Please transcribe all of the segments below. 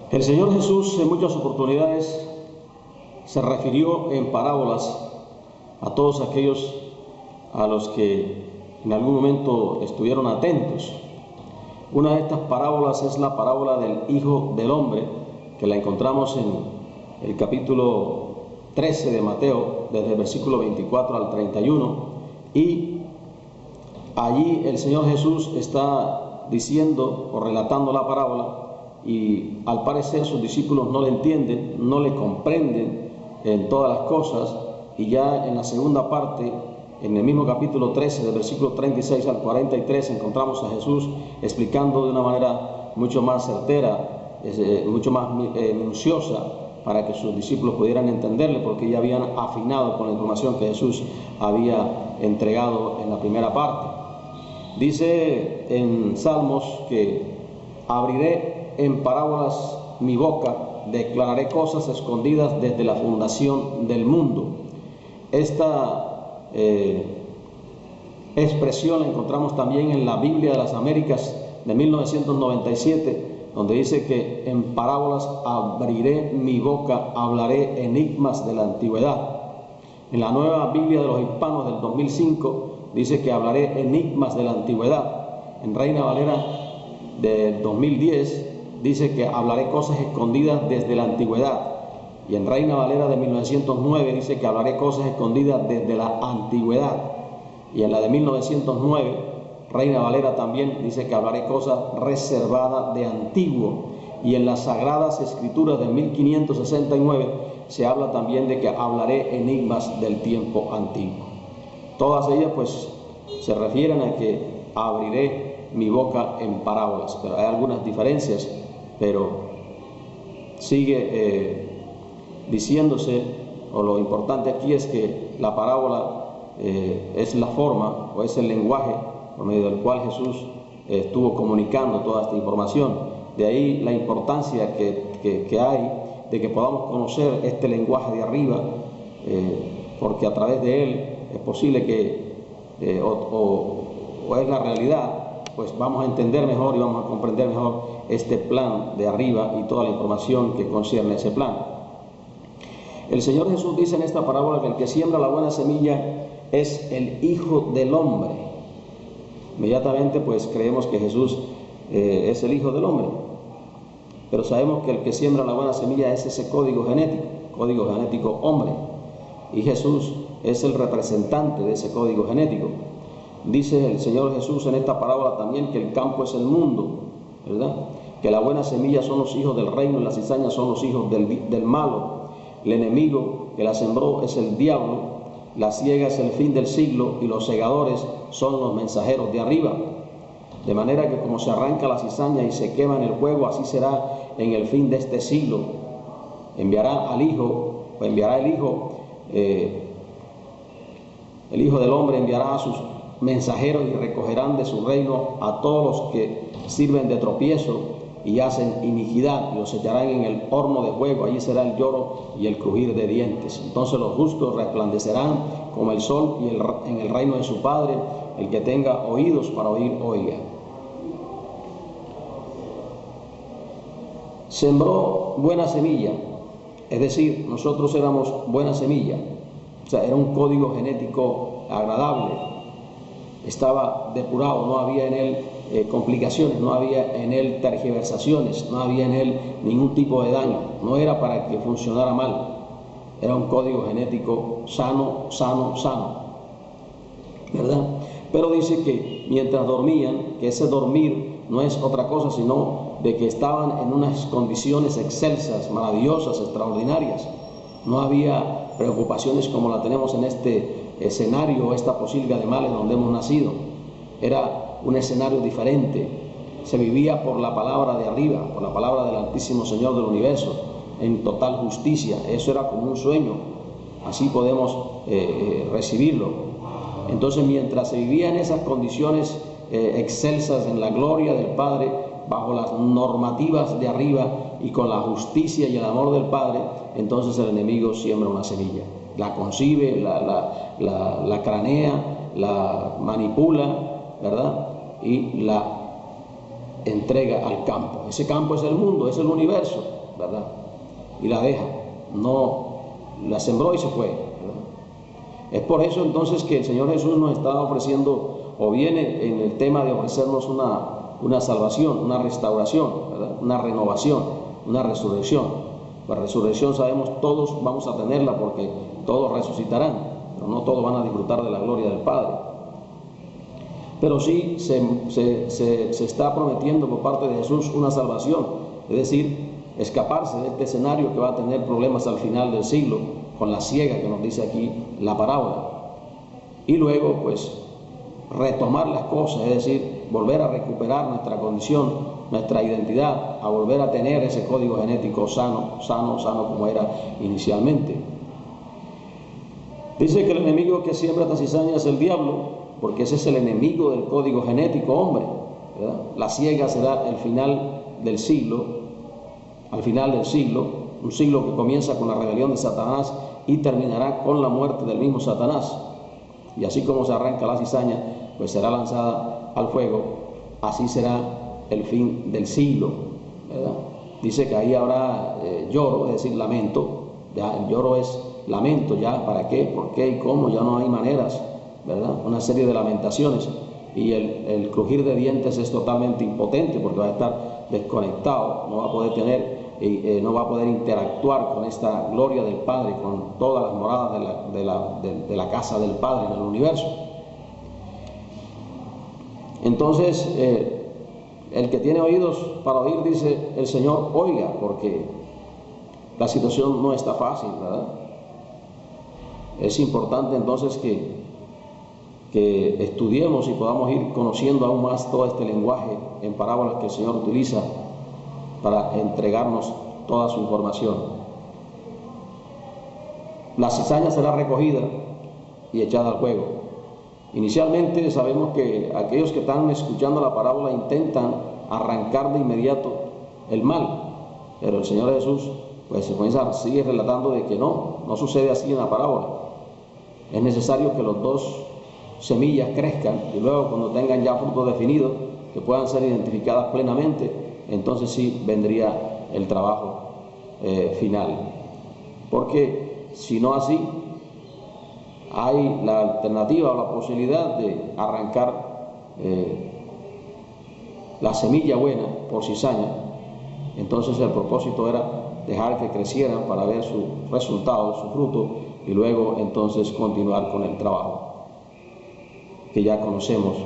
El Señor Jesús en muchas oportunidades se refirió en parábolas a todos aquellos a los que en algún momento estuvieron atentos. Una de estas parábolas es la parábola del Hijo del Hombre, que la encontramos en el capítulo 13 de Mateo, desde el versículo 24 al 31, y allí el Señor Jesús está diciendo o relatando la parábola, y al parecer sus discípulos no le entienden, no le comprenden en todas las cosas, y ya en la segunda parte, en el mismo capítulo 13, del versículo 36 al 43, encontramos a Jesús explicando de una manera mucho más certera, mucho más minuciosa, para que sus discípulos pudieran entenderle, porque ya habían afinado con la información que Jesús había entregado en la primera parte. Dice en Salmos que abriré en parábolas mi boca, declararé cosas escondidas desde la fundación del mundo. Esta expresión la encontramos también en la Biblia de las Américas de 1997, donde dice que en parábolas abriré mi boca, hablaré enigmas de la antigüedad. En la Nueva Biblia de los Hispanos del 2005 dice que hablaré enigmas de la antigüedad. En Reina Valera del 2010 dice que hablaré cosas escondidas desde la antigüedad. Y en Reina Valera de 1909 dice que hablaré cosas escondidas desde la antigüedad. Y en la de 1909, Reina Valera también dice que hablaré cosas reservadas de antiguo. Y en las Sagradas Escrituras de 1569 se habla también de que hablaré enigmas del tiempo antiguo. Todas ellas pues se refieren a que abriré mi boca en parábolas, pero hay algunas diferencias, pero sigue diciéndose, o lo importante aquí es que la parábola es la forma o es el lenguaje por medio del cual Jesús estuvo comunicando toda esta información. De ahí la importancia que hay de que podamos conocer este lenguaje de arriba, porque a través de él es posible que, o es la realidad, pues vamos a entender mejor y vamos a comprender mejor este plan de arriba y toda la información que concierne a ese plan. El Señor Jesús dice en esta parábola que el que siembra la buena semilla es el Hijo del Hombre. Inmediatamente pues creemos que Jesús es el Hijo del Hombre, pero sabemos que el que siembra la buena semilla es ese código genético hombre, y Jesús es el representante de ese código genético. Dice el Señor Jesús en esta parábola también que el campo es el mundo, ¿verdad? Que la buena semilla son los hijos del reino y las cizañas son los hijos del malo. El enemigo que la sembró es el diablo, la siega es el fin del siglo y los segadores son los mensajeros de arriba. De manera que como se arranca la cizaña y se quema en el fuego, así será en el fin de este siglo. Enviará el Hijo del Hombre enviará a sus mensajeros y recogerán de su reino a todos los que sirven de tropiezo y hacen iniquidad, y los echarán en el horno de fuego. Allí será el lloro y el crujir de dientes. Entonces los justos resplandecerán como el sol y en el reino de su Padre. El que tenga oídos para oír, oiga. Sembró buena semilla, es decir, nosotros éramos buena semilla, o sea, era un código genético agradable, estaba depurado, no había en él complicaciones, no había en él tergiversaciones, no había en él ningún tipo de daño, no era para que funcionara mal, era un código genético sano, ¿verdad? Pero dice que mientras dormían, que ese dormir no es otra cosa sino de que estaban en unas condiciones excelsas, maravillosas, extraordinarias. No había preocupaciones como la tenemos en este escenario, esta posilga de males donde hemos nacido. Era un escenario diferente. Se vivía por la palabra de arriba, por la palabra del Altísimo Señor del Universo, en total justicia. Eso era como un sueño. Así podemos recibirlo. Entonces, mientras se vivía en esas condiciones excelsas, en la gloria del Padre, bajo las normativas de arriba y con la justicia y el amor del Padre, entonces el enemigo siembra una semilla, la concibe, la cranea, la manipula, ¿verdad? Y la entrega al campo. Ese campo es el mundo, es el universo, ¿verdad? Y la deja, no la sembró y se fue, ¿verdad? Es por eso entonces que el Señor Jesús nos está ofreciendo, o viene en el tema de ofrecernos una salvación, una restauración, ¿verdad? Una renovación, una resurrección. La resurrección sabemos todos vamos a tenerla porque todos resucitarán, pero no todos van a disfrutar de la gloria del Padre. Pero sí se está prometiendo por parte de Jesús una salvación, es decir, escaparse de este escenario que va a tener problemas al final del siglo, con la ciega que nos dice aquí la parábola. Y luego, pues, retomar las cosas, es decir, volver a recuperar nuestra condición, nuestra identidad, a volver a tener ese código genético sano como era inicialmente. Dice que el enemigo que siembra esta cizaña es el diablo, porque ese es el enemigo del código genético hombre, ¿verdad? La siega será el final del siglo, al final del siglo, un siglo que comienza con la rebelión de Satanás y terminará con la muerte del mismo Satanás. Y así como se arranca la cizaña, pues será lanzada al fuego, así será el fin del siglo, ¿verdad? Dice que ahí habrá lloro, es decir, lamento. Ya el lloro es lamento, ya para qué, por qué y cómo, ya no hay maneras, ¿verdad? Una serie de lamentaciones, y el crujir de dientes es totalmente impotente porque va a estar desconectado, no va a poder tener no va a poder interactuar con esta gloria del Padre, con todas las moradas de la casa del Padre en el universo. Entonces, el que tiene oídos para oír, dice el Señor, oiga, porque la situación no está fácil, ¿verdad? Es importante entonces que estudiemos y podamos ir conociendo aún más todo este lenguaje en parábolas que el Señor utiliza para entregarnos toda su información. La cizaña será recogida y echada al fuego. Inicialmente sabemos que aquellos que están escuchando la parábola intentan arrancar de inmediato el mal, pero el Señor Jesús pues sigue relatando de que no sucede así en la parábola. Es necesario que los dos semillas crezcan y luego, cuando tengan ya frutos definidos que puedan ser identificadas plenamente, entonces sí vendría el trabajo final. Porque si no así, hay la alternativa o la posibilidad de arrancar la semilla buena por cizaña. Entonces el propósito era dejar que crecieran para ver su resultado, su fruto, y luego entonces continuar con el trabajo que ya conocemos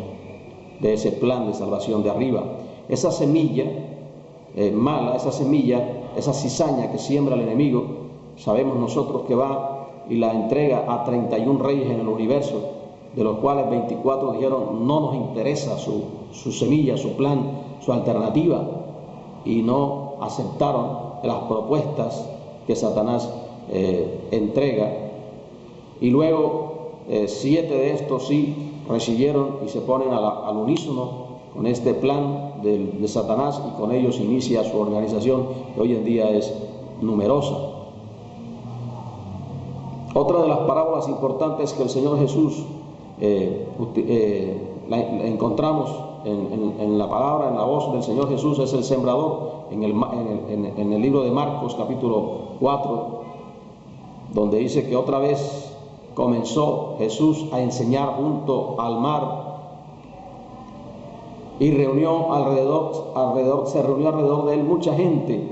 de ese plan de salvación de arriba. Esa semilla mala, esa semilla, esa cizaña que siembra el enemigo, sabemos nosotros que va y la entrega a 31 reyes en el universo, de los cuales 24 dijeron no nos interesa su semilla, su plan, su alternativa, y no aceptaron las propuestas que Satanás entrega. Y luego 7 de estos sí recibieron y se ponen al unísono con este plan de Satanás, y con ellos inicia su organización, que hoy en día es numerosa. Otra de las parábolas importantes que el Señor Jesús la encontramos en la palabra, en la voz del Señor Jesús, es el sembrador, en el libro de Marcos capítulo 4, donde dice que otra vez comenzó Jesús a enseñar junto al mar, y se reunió alrededor de él mucha gente,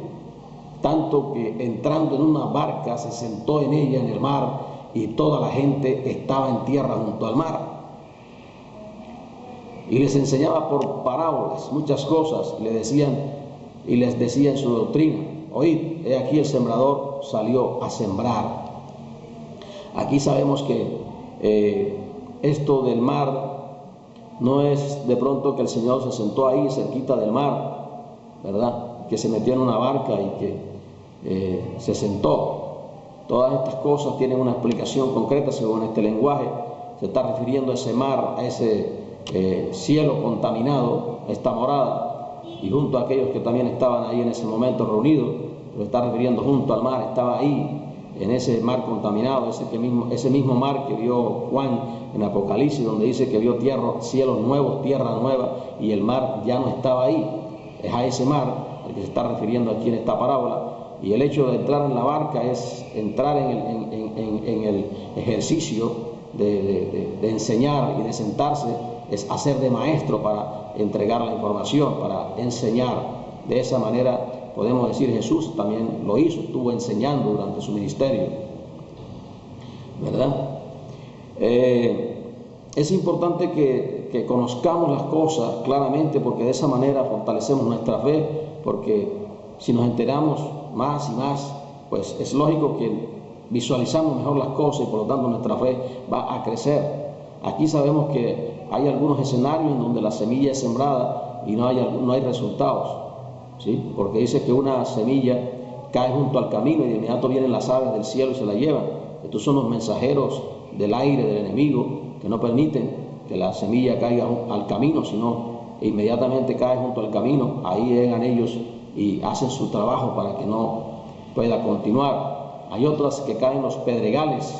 tanto que entrando en una barca se sentó en ella en el mar, y toda la gente estaba en tierra junto al mar. Y les enseñaba por parábolas muchas cosas, les decía en su doctrina: oíd, he aquí el sembrador salió a sembrar. Aquí sabemos que esto del mar no es de pronto que el Señor se sentó ahí cerquita del mar, ¿verdad? Que se metió en una barca y que se sentó. Todas estas cosas tienen una explicación concreta según este lenguaje. Se está refiriendo a ese mar, a ese cielo contaminado, a esta morada, y junto a aquellos que también estaban ahí en ese momento reunidos, se está refiriendo junto al mar, estaba ahí en ese mar contaminado, ese mismo mar que vio Juan en Apocalipsis, donde dice que vio cielos nuevos, tierra nueva, y el mar ya no estaba ahí. es a ese mar al que se está refiriendo aquí en esta parábola. Y el hecho de entrar en la barca es entrar en el ejercicio de enseñar y de sentarse, es hacer de maestro para entregar la información, para enseñar. De esa manera podemos decir Jesús también lo hizo, estuvo enseñando durante su ministerio, ¿verdad? Es importante que conozcamos las cosas claramente, porque de esa manera fortalecemos nuestra fe, porque si nos enteramos más y más, pues es lógico que visualizamos mejor las cosas y por lo tanto nuestra fe va a crecer. Aquí sabemos que hay algunos escenarios en donde la semilla es sembrada y no hay resultados, ¿sí? Porque dice que una semilla cae junto al camino y de inmediato vienen las aves del cielo y se la llevan. Estos son los mensajeros del aire del enemigo que no permiten que la semilla caiga al camino, sino inmediatamente cae junto al camino. Ahí llegan ellos y hacen su trabajo para que no pueda continuar. Hay otras que caen en los pedregales,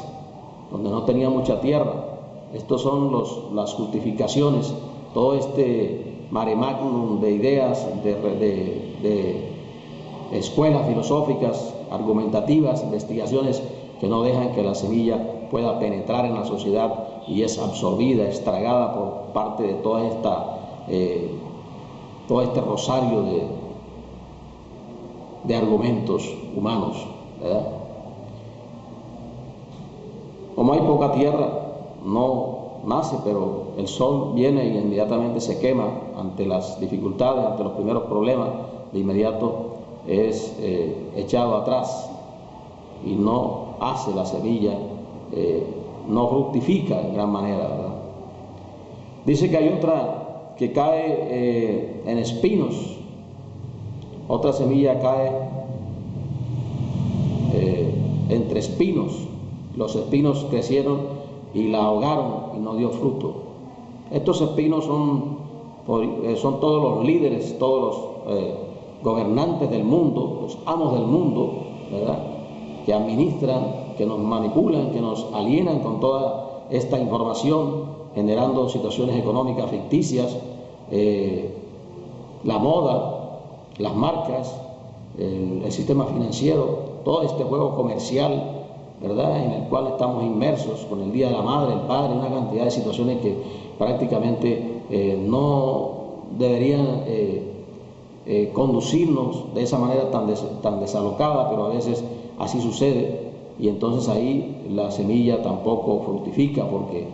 donde no tenía mucha tierra. Estos son las justificaciones, todo este mare magnum de ideas, de escuelas filosóficas, argumentativas, investigaciones que no dejan que la semilla pueda penetrar en la sociedad y es absorbida, es tragada por parte de todo este rosario de argumentos humanos, ¿verdad? Como hay poca tierra, no nace, pero el sol viene y inmediatamente se quema ante las dificultades, ante los primeros problemas, de inmediato es echado atrás y no hace la semilla, no fructifica en gran manera, ¿verdad? Dice que hay otra que cae en espinos, otra semilla cae entre espinos, los espinos crecieron y la ahogaron y no dio fruto. Estos espinos son todos los líderes, todos los gobernantes del mundo, los amos del mundo, ¿verdad? Que administran, que nos manipulan, que nos alienan con toda esta información, generando situaciones económicas ficticias, la moda, las marcas, el sistema financiero, todo este juego comercial, ¿verdad?, en el cual estamos inmersos con el Día de la Madre, el Padre, una cantidad de situaciones que prácticamente no deberían conducirnos de esa manera tan desalocada, pero a veces así sucede, y entonces ahí la semilla tampoco fructifica, porque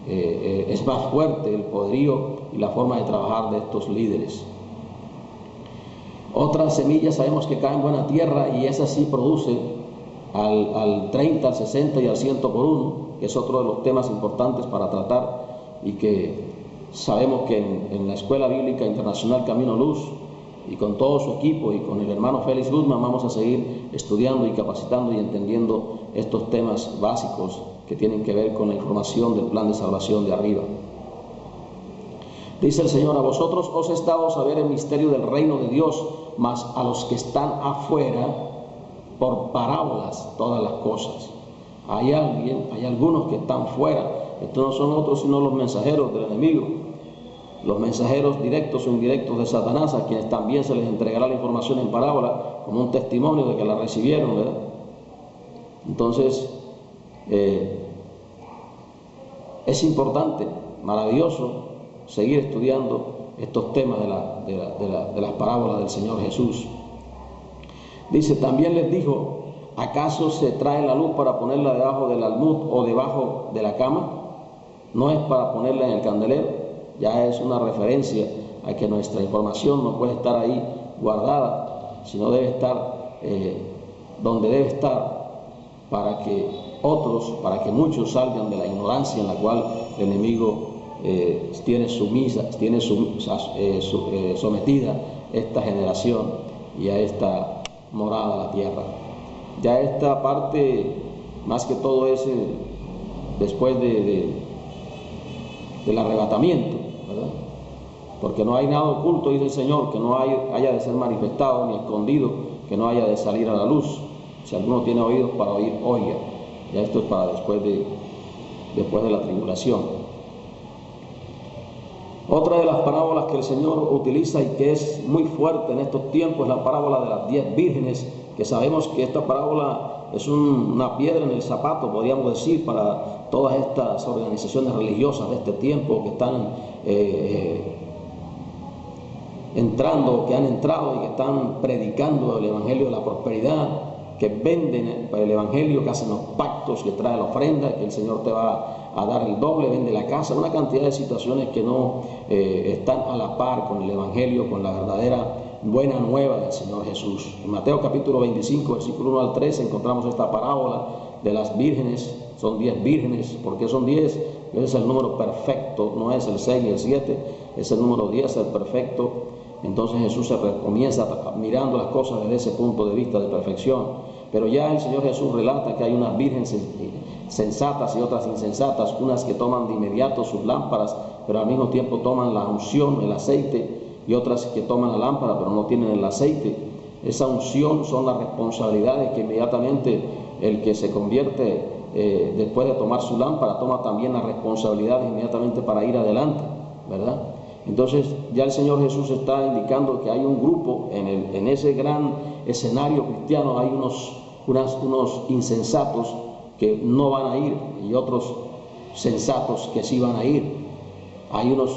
es más fuerte el poderío y la forma de trabajar de estos líderes. Otras semillas sabemos que caen en buena tierra y esa sí produce al 30, al 60 y al 100 por 1, que es otro de los temas importantes para tratar, y que sabemos que en la Escuela Bíblica Internacional Camino Luz y con todo su equipo y con el hermano Félix Guzmán vamos a seguir estudiando y capacitando y entendiendo estos temas básicos que tienen que ver con la información del plan de salvación de arriba. Dice el Señor: a vosotros os he dado saber el misterio del reino de Dios, mas a los que están afuera por parábolas todas las cosas. Hay algunos que están fuera. Estos no son otros sino los mensajeros del enemigo, los mensajeros directos o indirectos de Satanás, a quienes también se les entregará la información en parábola como un testimonio de que la recibieron, ¿verdad? Entonces es importante, maravilloso, seguir estudiando estos temas de las parábolas del Señor Jesús. Dice: también les dijo: ¿acaso se trae la luz para ponerla debajo del almud o debajo de la cama? No es para ponerla en el candelero. Ya es una referencia a que nuestra información no puede estar ahí guardada, sino debe estar donde debe estar, para que muchos salgan de la ignorancia en la cual el enemigo tiene sometida esta generación y a esta morada a la tierra. Ya esta parte, más que todo, es después del arrebatamiento, ¿verdad? Porque no hay nada oculto, dice el Señor, que no haya de ser manifestado, ni escondido, que no haya de salir a la luz. Si alguno tiene oídos para oír, oiga. Ya esto es para después de la tribulación. Otra de las parábolas que el Señor utiliza y que es muy fuerte en estos tiempos es la parábola de las 10 vírgenes, que sabemos que esta parábola es una piedra en el zapato, podríamos decir, para todas estas organizaciones religiosas de este tiempo que están entrando, que han entrado y que están predicando el evangelio de la prosperidad, que venden el evangelio, que hacen los pactos, que trae la ofrenda, que el Señor te va a dar el doble, vende la casa, una cantidad de situaciones que no están a la par con el evangelio, con la verdadera buena nueva del Señor Jesús. En Mateo capítulo 25, versículo 1 al 3, encontramos esta parábola de las vírgenes. Son 10 vírgenes. ¿Por qué son 10? Ese es el número perfecto, no es el 6 y el 7, es el número 10, el perfecto. Entonces Jesús se comienza mirando las cosas desde ese punto de vista de perfección. Pero ya el Señor Jesús relata que hay unas vírgenes sensatas y otras insensatas, unas que toman de inmediato sus lámparas, pero al mismo tiempo toman la unción, el aceite, y otras que toman la lámpara, pero no tienen el aceite. Esa unción son las responsabilidades que inmediatamente el que se convierte después de tomar su lámpara, toma también la responsabilidad inmediatamente para ir adelante, ¿verdad? Entonces ya el Señor Jesús está indicando que hay un grupo en ese gran escenario cristiano, hay unos insensatos que no van a ir y otros sensatos que sí van a ir. Hay unos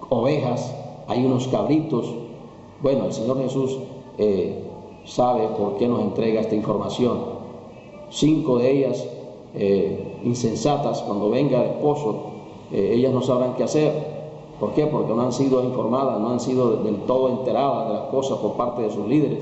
ovejas, hay unos cabritos. Bueno, el Señor Jesús sabe por qué nos entrega esta información. 5 de ellas insensatas, cuando venga el esposo, ellas no sabrán qué hacer. ¿Por qué? Porque no han sido informadas, no han sido del todo enteradas de las cosas por parte de sus líderes.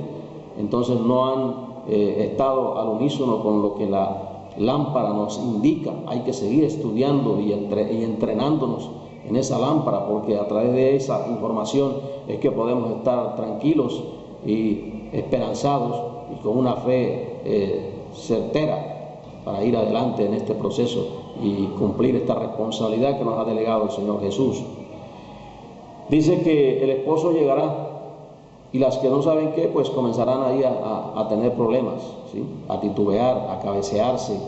Entonces no han estado al unísono con lo que la lámpara nos indica. Hay que seguir estudiando y entrenándonos en esa lámpara, porque a través de esa información es que podemos estar tranquilos y esperanzados y con una fe certera para ir adelante en este proceso y cumplir esta responsabilidad que nos ha delegado el Señor Jesús. Dice que el esposo llegará y las que no saben qué, pues comenzarán ahí a tener problemas, ¿sí? A titubear, a cabecearse,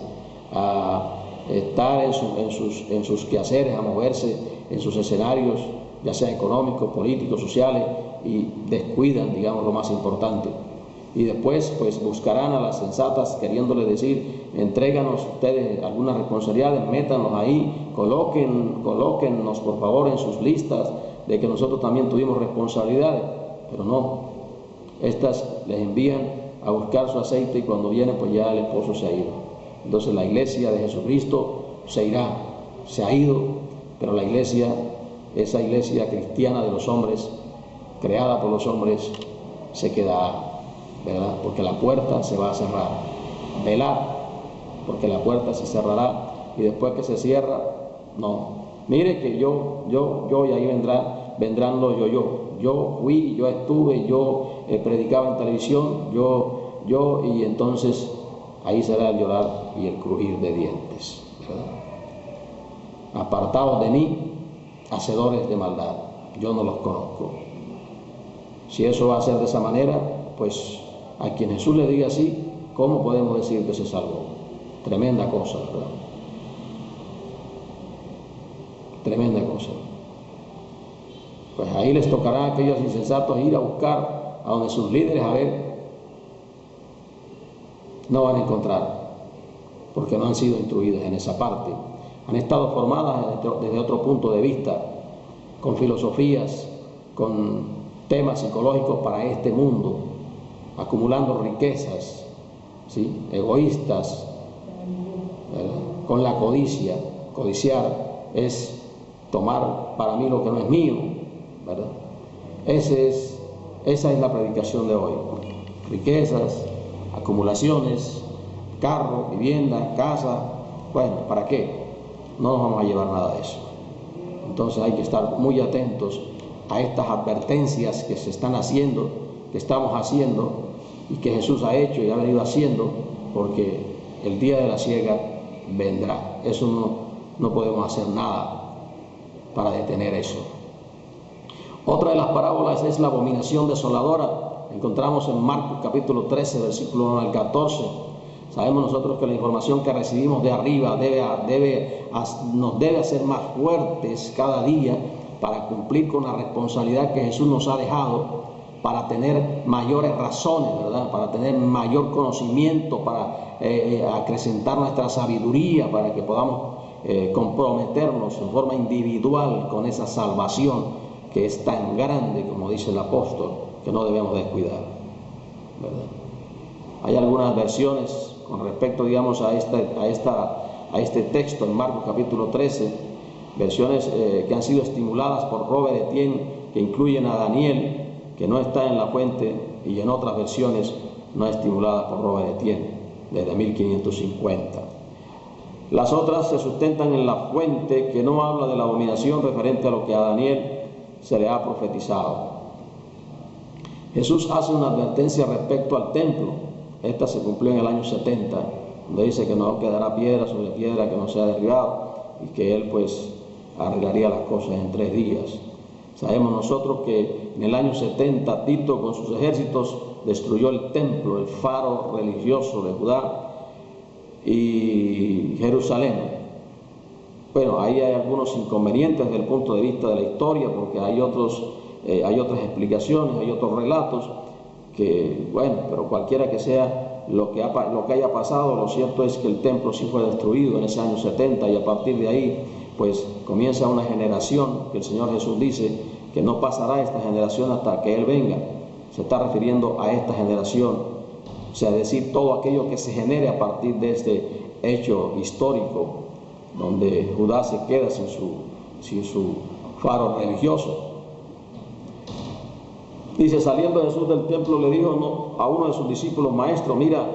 a estar en sus quehaceres, a moverse en sus escenarios, ya sea económicos, políticos, sociales, y descuidan, digamos, lo más importante. Y después, pues buscarán a las sensatas queriéndole decir: entréganos ustedes algunas responsabilidades, métanos ahí, colóquennos por favor en sus listas de que nosotros también tuvimos responsabilidades. Pero no, estas les envían a buscar su aceite y cuando vienen pues ya el esposo se ha ido. Entonces la iglesia de Jesucristo se irá, se ha ido, pero la iglesia, esa iglesia cristiana de los hombres, creada por los hombres, se quedará, ¿verdad? Porque la puerta se va a cerrar. Velad, porque la puerta se cerrará, y después que se cierra, no. Mire que yo, y ahí vendrán los yo fui, yo estuve, yo predicaba en televisión, yo, y entonces ahí será el llorar y el crujir de dientes, ¿verdad? Apartados de mí, hacedores de maldad, yo no los conozco. Si eso va a ser de esa manera, pues a quien Jesús le diga así, ¿cómo podemos decir que se salvó? Tremenda cosa, ¿verdad? Tremenda cosa. Pues ahí les tocará a aquellos insensatos ir a buscar a donde sus líderes, a ver, no van a encontrar, porque no han sido instruidas en esa parte. Han estado formadas desde otro punto de vista, con filosofías, con temas psicológicos para este mundo, acumulando riquezas, ¿sí? Egoístas, ¿verdad? Con la codicia. Codiciar es tomar para mí lo que no es mío, ¿verdad? Esa es la predicación de hoy. Riquezas, acumulaciones, carro, vivienda, casa. Bueno, ¿para qué? No nos vamos a llevar nada de eso. Entonces hay que estar muy atentos a estas advertencias que se están haciendo, que estamos haciendo y que Jesús ha hecho y ha venido haciendo, porque el día de la siega vendrá. Eso no podemos hacer nada para detener eso. Otra de las parábolas es la abominación desoladora. Encontramos en Marcos capítulo 13, versículo 1 al 14. Sabemos nosotros que la información que recibimos de arriba nos debe hacer más fuertes cada día para cumplir con la responsabilidad que Jesús nos ha dejado, para tener mayores razones, ¿verdad? Para tener mayor conocimiento, para acrecentar nuestra sabiduría, para que podamos comprometernos en forma individual con esa salvación que es tan grande, como dice el apóstol, que no debemos descuidar, ¿verdad? Hay algunas versiones con respecto, digamos, a este texto en Marcos capítulo 13, versiones que han sido estimuladas por Robert Etienne, que incluyen a Daniel, que no está en la fuente, y en otras versiones no estimuladas por Robert Etienne, desde 1550. Las otras se sustentan en la fuente, que no habla de la abominación referente a lo que a Daniel se le ha profetizado. Jesús hace una advertencia respecto al templo. Esta se cumplió en el año 70, donde dice que no quedará piedra sobre piedra que no sea derribado, y que Él pues arreglaría las cosas en 3 días. Sabemos nosotros que en el año 70 Tito con sus ejércitos destruyó el templo, el faro religioso de Judá y Jerusalén. Bueno, ahí hay algunos inconvenientes desde el punto de vista de la historia, porque hay otras explicaciones, hay otros relatos que, bueno, pero cualquiera que sea lo que haya pasado, lo cierto es que el templo sí fue destruido en ese año 70, y a partir de ahí pues comienza una generación que el Señor Jesús dice que no pasará esta generación hasta que Él venga. Se está refiriendo a esta generación, o sea, decir todo aquello que se genere a partir de este hecho histórico, donde Judá se queda sin su faro religioso. Dice, saliendo Jesús del templo, le dijo a uno de sus discípulos: maestro, mira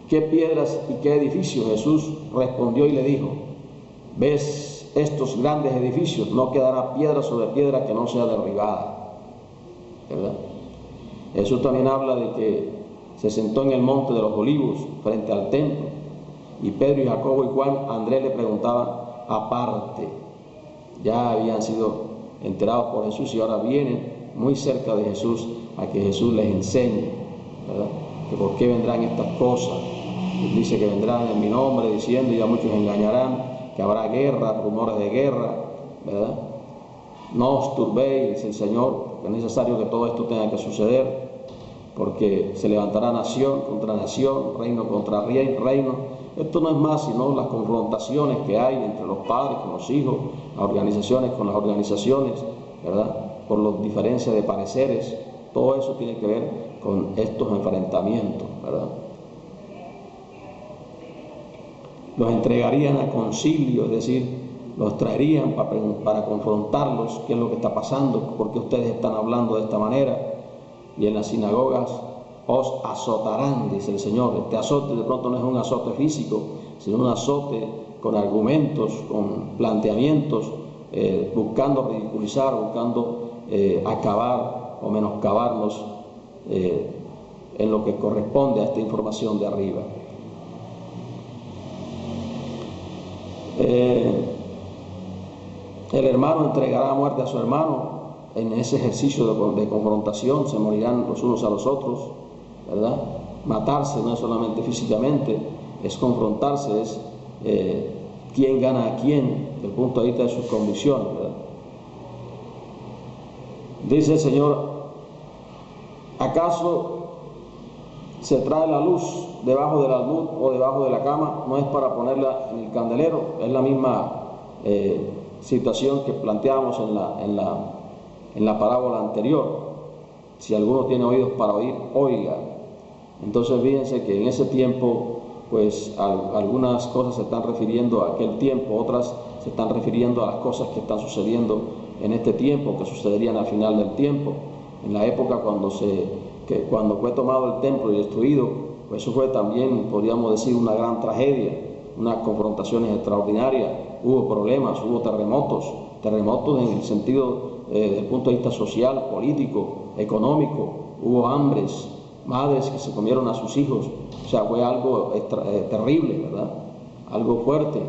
qué piedras y qué edificios. Jesús respondió y le dijo: ¿ves estos grandes edificios? No quedará piedra sobre piedra que no sea derribada, ¿verdad? Jesús también habla de que se sentó en el monte de los Olivos frente al templo, y Pedro y Jacobo y Juan, Andrés le preguntaban aparte. Ya habían sido enterados por Jesús y ahora vienen muy cerca de Jesús a que Jesús les enseñe, ¿verdad?, que por qué vendrán estas cosas. Él dice que vendrán en mi nombre diciendo, y a muchos engañarán, que habrá guerra, rumores de guerra, ¿verdad? No os turbéis, dice el Señor, es necesario que todo esto tenga que suceder, porque se levantará nación contra nación, reino contra reino. Esto no es más sino las confrontaciones que hay entre los padres con los hijos, las organizaciones con las organizaciones, ¿verdad?, por las diferencias de pareceres. Todo eso tiene que ver con estos enfrentamientos, ¿verdad? Los entregarían a concilio, es decir, los traerían para confrontarlos, qué es lo que está pasando, por qué ustedes están hablando de esta manera, y en las sinagogas os azotarán, dice el Señor. Este azote de pronto no es un azote físico, sino un azote con argumentos, con planteamientos, buscando ridiculizar, buscando acabar o menoscabarnos en lo que corresponde a esta información de arriba. El hermano entregará a muerte a su hermano. En ese ejercicio de confrontación se morirán los unos a los otros, ¿verdad? Matarse no es solamente físicamente, es confrontarse, es quién gana a quién desde el punto de vista de sus convicciones, ¿verdad? Dice el Señor: ¿acaso se trae la luz debajo del almud o debajo de la cama? No es para ponerla en el candelero. Es la misma situación que planteábamos en la parábola anterior. Si alguno tiene oídos para oír, oiga. Entonces fíjense que en ese tiempo pues algunas cosas se están refiriendo a aquel tiempo, otras se están refiriendo a las cosas que están sucediendo en este tiempo, que sucederían al final del tiempo. En la época cuando fue tomado el templo y destruido, pues eso fue también, podríamos decir, una gran tragedia, unas confrontaciones extraordinarias. Hubo problemas, hubo terremotos en el sentido desde el punto de vista social, político, económico. Hubo hambres, madres que se comieron a sus hijos. O sea, fue algo terrible, ¿verdad? Algo fuerte.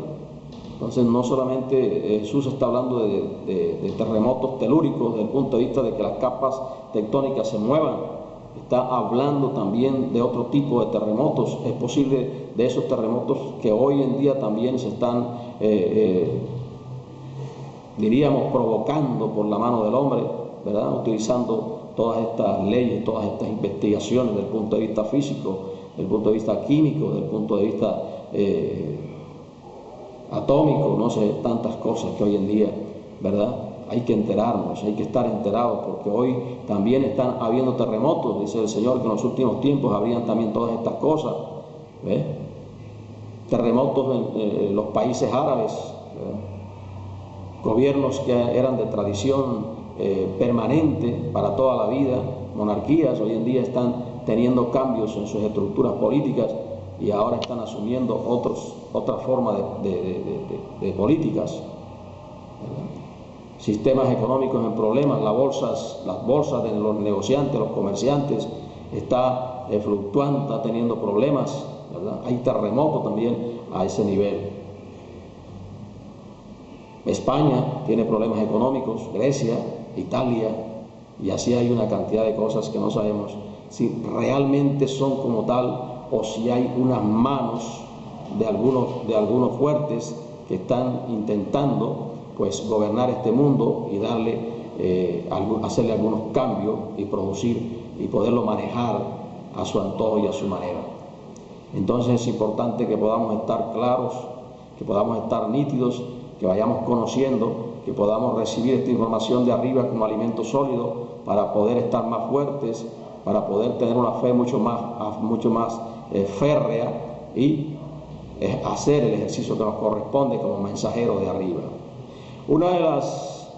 Entonces no solamente Jesús está hablando de terremotos telúricos desde el punto de vista de que las capas tectónicas se muevan, está hablando también de otro tipo de terremotos. Es posible de esos terremotos que hoy en día también se están diríamos, provocando por la mano del hombre, ¿verdad? Utilizando todas estas leyes, todas estas investigaciones desde el punto de vista físico, desde el punto de vista químico, desde el punto de vista atómico, no sé, tantas cosas que hoy en día, ¿verdad? Hay que enterarnos, hay que estar enterados, porque hoy también están habiendo terremotos, dice el Señor, que en los últimos tiempos habrían también todas estas cosas, ¿ves? Terremotos en los países árabes, ¿verdad? Gobiernos que eran de tradición permanente para toda la vida, monarquías, hoy en día están teniendo cambios en sus estructuras políticas y ahora están asumiendo otra forma de políticas, ¿verdad? Sistemas económicos en problemas, las bolsas de los negociantes, los comerciantes, está fluctuando, está teniendo problemas, ¿verdad? Hay terremotos también a ese nivel. España tiene problemas económicos, Grecia, Italia, y así hay una cantidad de cosas que no sabemos si realmente son como tal o si hay unas manos de algunos fuertes que están intentando pues gobernar este mundo y hacerle algunos cambios y producir y poderlo manejar a su antojo y a su manera. Entonces es importante que podamos estar claros, que podamos estar nítidos, que vayamos conociendo, que podamos recibir esta información de arriba como alimento sólido para poder estar más fuertes, para poder tener una fe mucho más férrea y hacer el ejercicio que nos corresponde como mensajeros de arriba. Una de las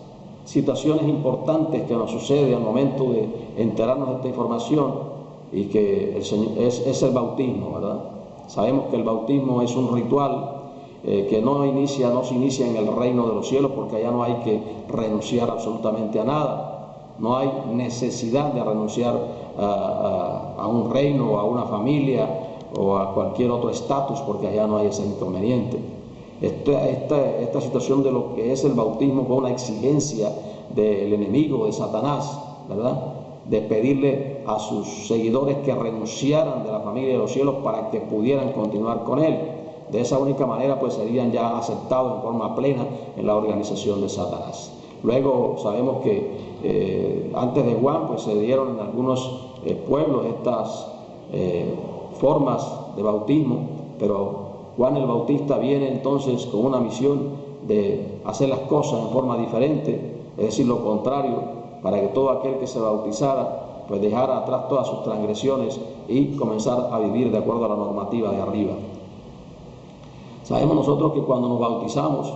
situaciones importantes que nos sucede al momento de enterarnos de esta información y que es el bautismo, ¿verdad? Sabemos que el bautismo es un ritual que no se inicia en el reino de los cielos, porque allá no hay que renunciar absolutamente a nada, no hay necesidad de renunciar a un reino o a una familia o a cualquier otro estatus, porque allá no hay ese inconveniente. Esta situación de lo que es el bautismo fue una exigencia del enemigo, de Satanás, ¿verdad? De pedirle a sus seguidores que renunciaran de la familia de los cielos para que pudieran continuar con él. De esa única manera pues serían ya aceptados en forma plena en la organización de Satanás. Luego sabemos que antes de Juan pues se dieron en algunos pueblos estas formas de bautismo, pero Juan el Bautista viene entonces con una misión de hacer las cosas en forma diferente, es decir, lo contrario, para que todo aquel que se bautizara pues dejara atrás todas sus transgresiones y comenzar a vivir de acuerdo a la normativa de arriba. Sabemos nosotros que cuando nos bautizamos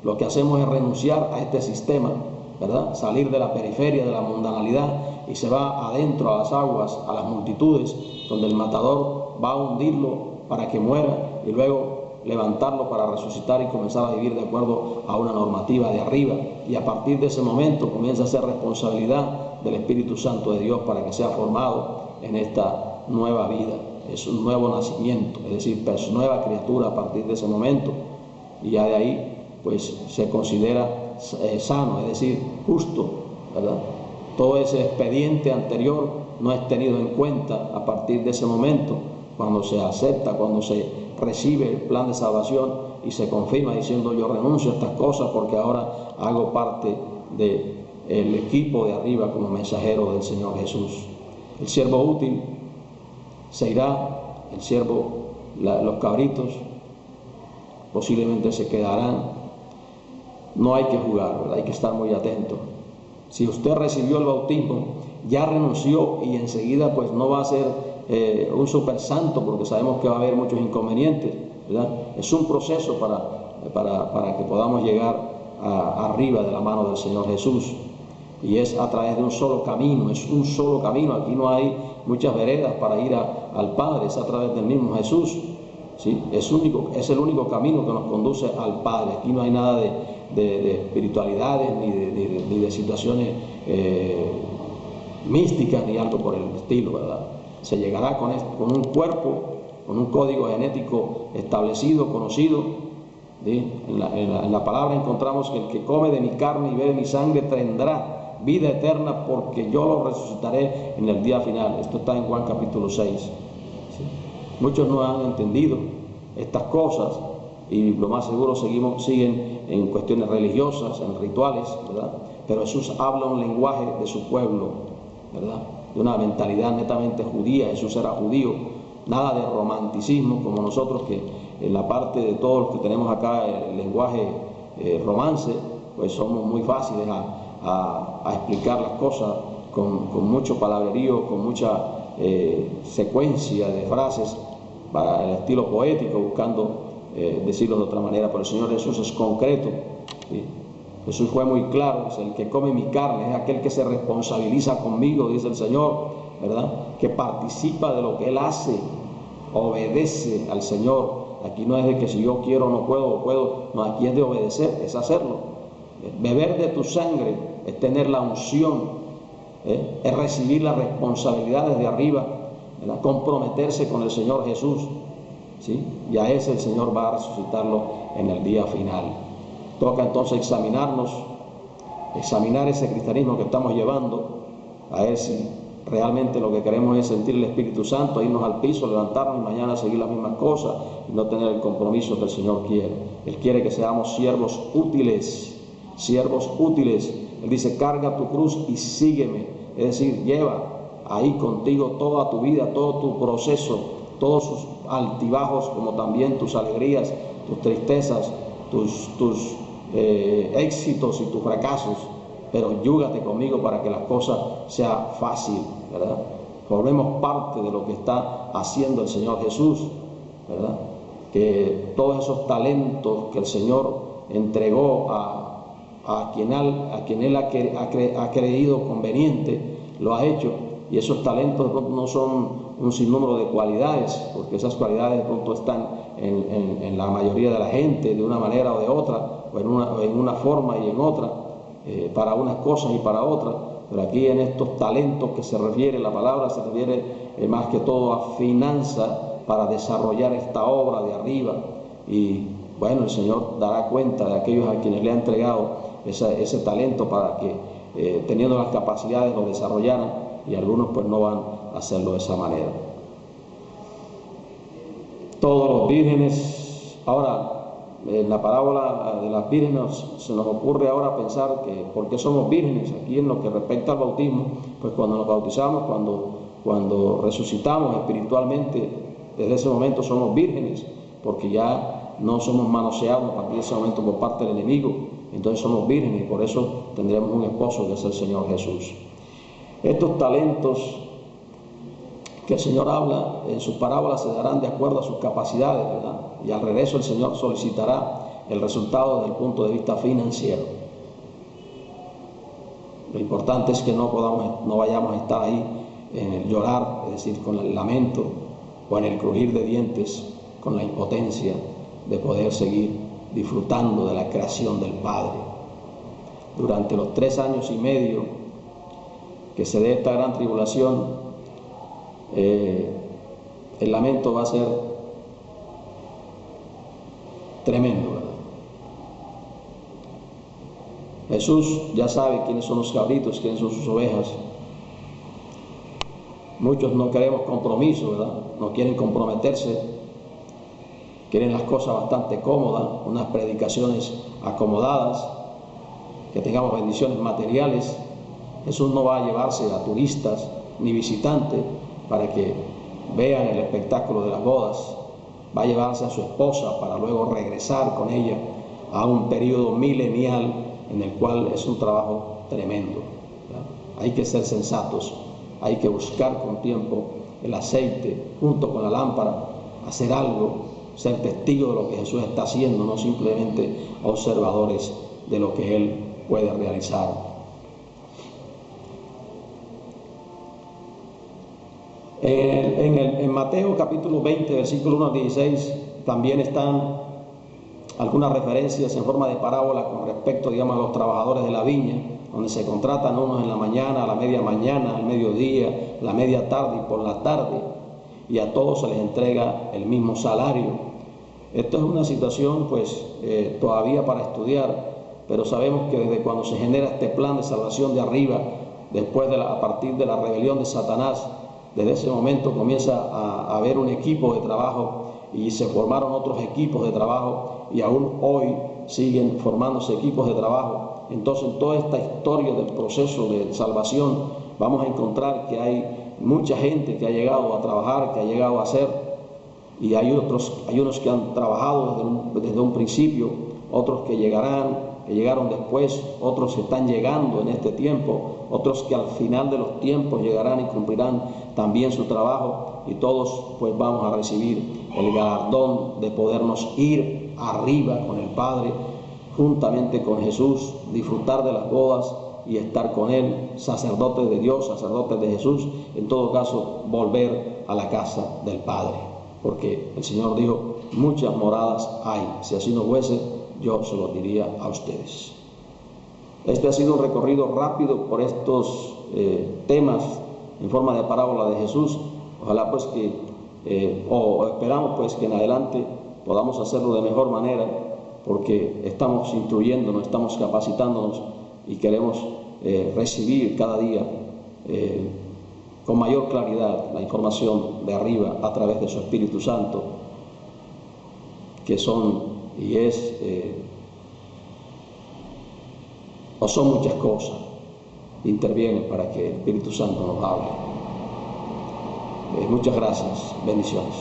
lo que hacemos es renunciar a este sistema, ¿verdad? Salir de la periferia, de la mundanalidad, y se va adentro a las aguas, a las multitudes, donde el matador va a hundirlo para que muera y luego levantarlo para resucitar y comenzar a vivir de acuerdo a una normativa de arriba. Y a partir de ese momento comienza a ser responsabilidad del Espíritu Santo de Dios para que sea formado en esta nueva vida. Es un nuevo nacimiento, es decir, es nueva criatura a partir de ese momento, y ya de ahí pues se considera sano, es decir, justo, ¿verdad? Todo ese expediente anterior no es tenido en cuenta a partir de ese momento, cuando se acepta, cuando se recibe el plan de salvación y se confirma diciendo: yo renuncio a estas cosas porque ahora hago parte del equipo de arriba como mensajero del Señor Jesús. El siervo útil se irá, el siervo, los cabritos posiblemente se quedarán. No hay que jugar, ¿verdad? Hay que estar muy atento. Si usted recibió el bautismo, ya renunció y enseguida pues no va a ser un super santo, porque sabemos que va a haber muchos inconvenientes, ¿verdad? Es un proceso para que podamos llegar arriba de la mano del Señor Jesús, y es a través de un solo camino, es un solo camino. Aquí no hay muchas veredas para ir al Padre, es a través del mismo Jesús, ¿sí? Es el único camino que nos conduce al Padre. Aquí no hay nada de espiritualidades ni de situaciones místicas ni algo por el estilo, ¿verdad? Se llegará con un cuerpo, con un código genético establecido, conocido, ¿sí? En la palabra encontramos que el que come de mi carne y bebe mi sangre tendrá vida eterna, porque yo lo resucitaré en el día final. Esto está en Juan capítulo 6. ¿Sí? Muchos no han entendido estas cosas y lo más seguro siguen en cuestiones religiosas, en rituales, ¿verdad? Pero Jesús habla un lenguaje de su pueblo, ¿verdad? De una mentalidad netamente judía. Jesús era judío, nada de romanticismo como nosotros, que en la parte de todos los que tenemos acá el lenguaje romance, pues somos muy fáciles a explicar las cosas con mucho palabrerío, con mucha secuencia de frases para el estilo poético, buscando decirlo de otra manera. Pero el Señor Jesús es concreto, ¿sí? Jesús fue muy claro: es el que come mi carne, es aquel que se responsabiliza conmigo, dice el Señor, ¿verdad? Que participa de lo que Él hace, obedece al Señor. Aquí no es de que si yo quiero no puedo, no, aquí es de obedecer, es hacerlo. Beber de tu sangre es tener la unción, es recibir la responsabilidad desde arriba, ¿verdad? Comprometerse con el Señor Jesús, ¿sí? Y a ese el Señor va a resucitarlo en el día final. Toca entonces examinar ese cristianismo que estamos llevando, a ver si realmente lo que queremos es sentir el Espíritu Santo, irnos al piso, levantarnos y mañana seguir las mismas cosas y no tener el compromiso que el Señor quiere. Él quiere que seamos siervos útiles, siervos útiles. Él dice: carga tu cruz y sígueme, es decir, lleva ahí contigo toda tu vida, todo tu proceso, todos sus altibajos, como también tus alegrías, tus tristezas, tus éxitos y tus fracasos, pero yúgate conmigo para que las cosas sean fácil, ¿verdad? Formemos parte de lo que está haciendo el Señor Jesús, ¿verdad? Que todos esos talentos que el Señor entregó a quien Él ha creído conveniente, lo ha hecho, y esos talentos de pronto no son un sinnúmero de cualidades, porque esas cualidades de pronto están en la mayoría de la gente, de una manera o de otra, o en una forma y en otra, para unas cosas y para otras. Pero aquí en estos talentos que se refiere, la palabra se refiere más que todo a finanzas para desarrollar esta obra de arriba. Y bueno, el Señor dará cuenta de aquellos a quienes le ha entregado ese talento para que teniendo las capacidades lo desarrollaran, y algunos pues no van a hacerlo de esa manera. Todos los vírgenes. Ahora, en la parábola de las vírgenes se nos ocurre ahora pensar que ¿por qué somos vírgenes? Aquí en lo que respecta al bautismo, pues cuando nos bautizamos, cuando resucitamos espiritualmente, desde ese momento somos vírgenes, porque ya no somos manoseados a partir de ese momento por parte del enemigo. Entonces somos vírgenes y por eso tendremos un esposo, que es el Señor Jesús. Estos talentos que el Señor habla en sus parábolas se darán de acuerdo a sus capacidades, ¿verdad? Y al regreso el Señor solicitará el resultado desde el punto de vista financiero. Lo importante es que no vayamos a estar ahí en el llorar, es decir, con el lamento, o en el crujir de dientes, con la impotencia de poder seguir disfrutando de la creación del Padre. Durante los 3 años y medio que se dé esta gran tribulación, el lamento va a ser tremendo, ¿verdad? Jesús ya sabe quiénes son los cabritos, quiénes son sus ovejas. Muchos no queremos compromiso, ¿verdad? No quieren comprometerse, quieren las cosas bastante cómodas, unas predicaciones acomodadas, que tengamos bendiciones materiales. Jesús no va a llevarse a turistas ni visitantes para que vean el espectáculo de las bodas. Va a llevarse a su esposa para luego regresar con ella a un periodo milenial en el cual es un trabajo tremendo, ¿verdad? Hay que ser sensatos, hay que buscar con tiempo el aceite junto con la lámpara, hacer algo, ser testigo de lo que Jesús está haciendo, no simplemente observadores de lo que Él puede realizar. En Mateo capítulo 20, versículo 1 al 16, también están algunas referencias en forma de parábola con respecto, digamos, a los trabajadores de la viña, donde se contratan unos en la mañana, a la media mañana, al mediodía, la media tarde y por la tarde, y a todos se les entrega el mismo salario. Esto es una situación pues todavía para estudiar, pero sabemos que desde cuando se genera este plan de salvación de arriba, a partir de la rebelión de Satanás, desde ese momento comienza a haber un equipo de trabajo y se formaron otros equipos de trabajo y aún hoy siguen formándose equipos de trabajo. Entonces, en toda esta historia del proceso de salvación vamos a encontrar que hay mucha gente que ha llegado a trabajar, que ha llegado a ser, y hay unos que han trabajado desde un principio, otros que llegaron después, otros que están llegando en este tiempo, otros que al final de los tiempos llegarán y cumplirán también su trabajo, y todos pues vamos a recibir el galardón de podernos ir arriba con el Padre, juntamente con Jesús, disfrutar de las bodas y estar con Él, sacerdotes de Dios, sacerdotes de Jesús, en todo caso volver a la casa del Padre, porque el Señor dijo, muchas moradas hay, si así no fuese, yo se lo diría a ustedes. Este ha sido un recorrido rápido por estos temas en forma de parábola de Jesús. Ojalá pues que, esperamos pues que en adelante podamos hacerlo de mejor manera, porque estamos instruyéndonos, estamos capacitándonos y queremos recibir cada día con mayor claridad la información de arriba a través de su Espíritu Santo, que son y es o son muchas cosas, intervienen para que el Espíritu Santo nos hable. Muchas gracias, bendiciones.